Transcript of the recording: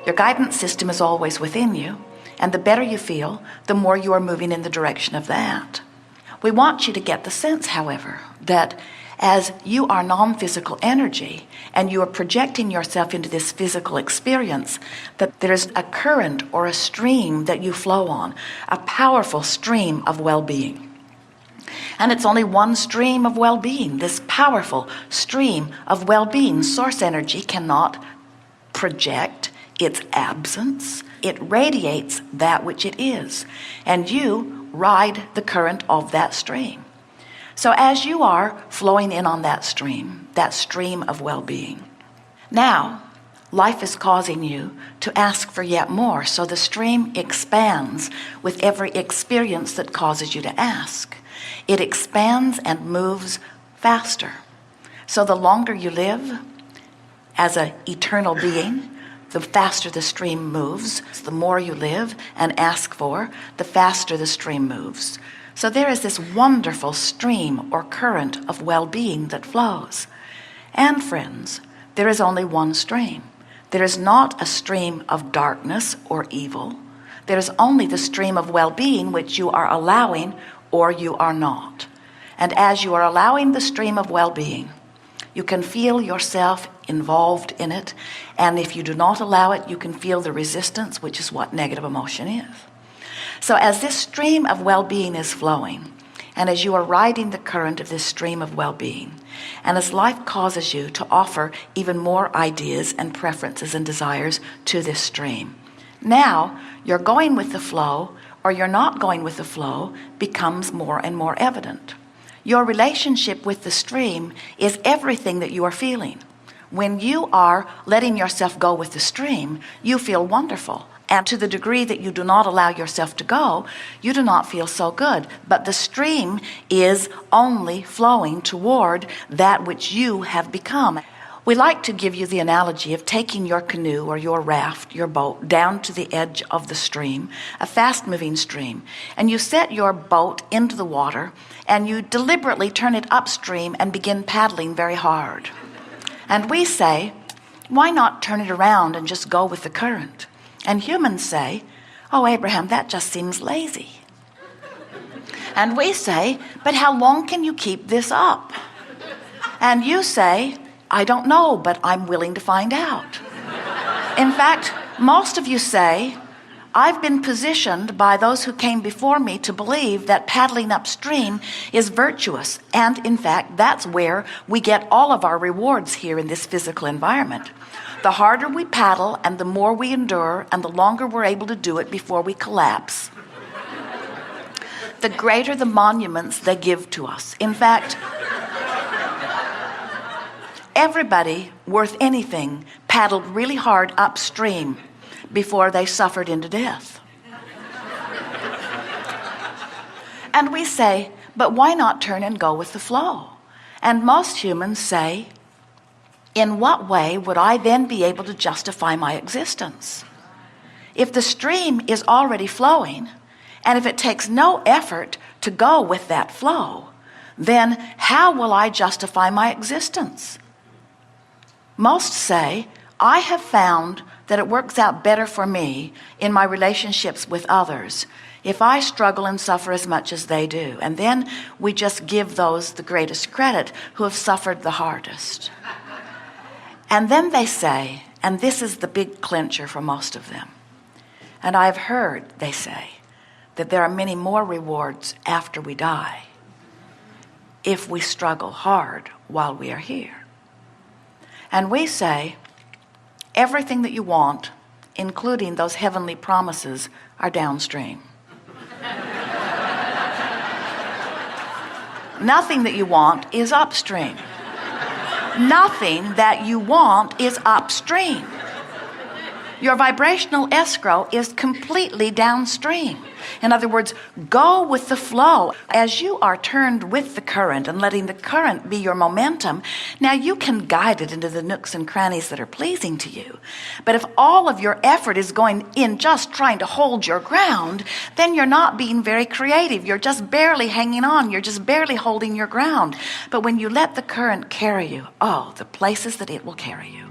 Your guidance system is always within you, and the better you feel, the more you are moving in the direction of that. We want you to get the sense, however, that as you are non-physical energy and you are projecting yourself into this physical experience, that there's a current or a stream that you flow on, a powerful stream of well-being. And it's only one stream of well-being, this powerful stream of well-being. Source energy cannot project its absence. It radiates that which it is, and you ride the current of that stream. So as you are flowing in on that stream of well-being, now life is causing you to ask for yet more. So the stream expands with every experience that causes you to ask. It expands and moves faster. So the longer you live as an eternal being, the faster the stream moves. The more you live and ask for, the faster the stream moves. So there is this wonderful stream or current of well-being that flows. And friends, there is only one stream. There is not a stream of darkness or evil. There is only the stream of well-being, which you are allowing or you are not. And as you are allowing the stream of well-being, you can feel yourself involved in it. And if you do not allow it, you can feel the resistance, which is what negative emotion is. So as this stream of well-being is flowing, and as you are riding the current of this stream of well-being, and as life causes you to offer even more ideas and preferences and desires to this stream, now you're going with the flow or you're not going with the flow becomes more and more evident. Your relationship with the stream is everything that you are feeling. When you are letting yourself go with the stream, you feel wonderful. And to the degree that you do not allow yourself to go, you do not feel so good. But the stream is only flowing toward that which you have become. We like to give you the analogy of taking your canoe or your raft, your boat, down to the edge of the stream, a fast-moving stream, and you set your boat into the water, and you deliberately turn it upstream and begin paddling very hard. And we say, why not turn it around and just go with the current? And humans say, oh, Abraham, that just seems lazy. And we say, but how long can you keep this up? And you say, I don't know, but I'm willing to find out. In fact, most of you say, I've been positioned by those who came before me to believe that paddling upstream is virtuous. And in fact, that's where we get all of our rewards here in this physical environment. The harder we paddle and the more we endure and the longer we're able to do it before we collapse, the greater the monuments they give to us. In fact, everybody worth anything paddled really hard upstream before they suffered into death. And we say, but why not turn and go with the flow? And most humans say, in what way would I then be able to justify my existence? If the stream is already flowing, and if it takes no effort to go with that flow, then how will I justify my existence? Most say, I have found that it works out better for me in my relationships with others if I struggle and suffer as much as they do. And then we just give those the greatest credit who have suffered the hardest. And then they say, and this is the big clincher for most of them, and I've heard, they say, that there are many more rewards after we die if we struggle hard while we are here. And we say, everything that you want, including those heavenly promises, are downstream. Nothing that you want is upstream. Nothing that you want is upstream. Your vibrational escrow is completely downstream. In other words, go with the flow. As you are turned with the current and letting the current be your momentum, now you can guide it into the nooks and crannies that are pleasing to you. But if all of your effort is going in just trying to hold your ground, then you're not being very creative. You're just barely hanging on. You're just barely holding your ground. But when you let the current carry you, oh, the places that it will carry you.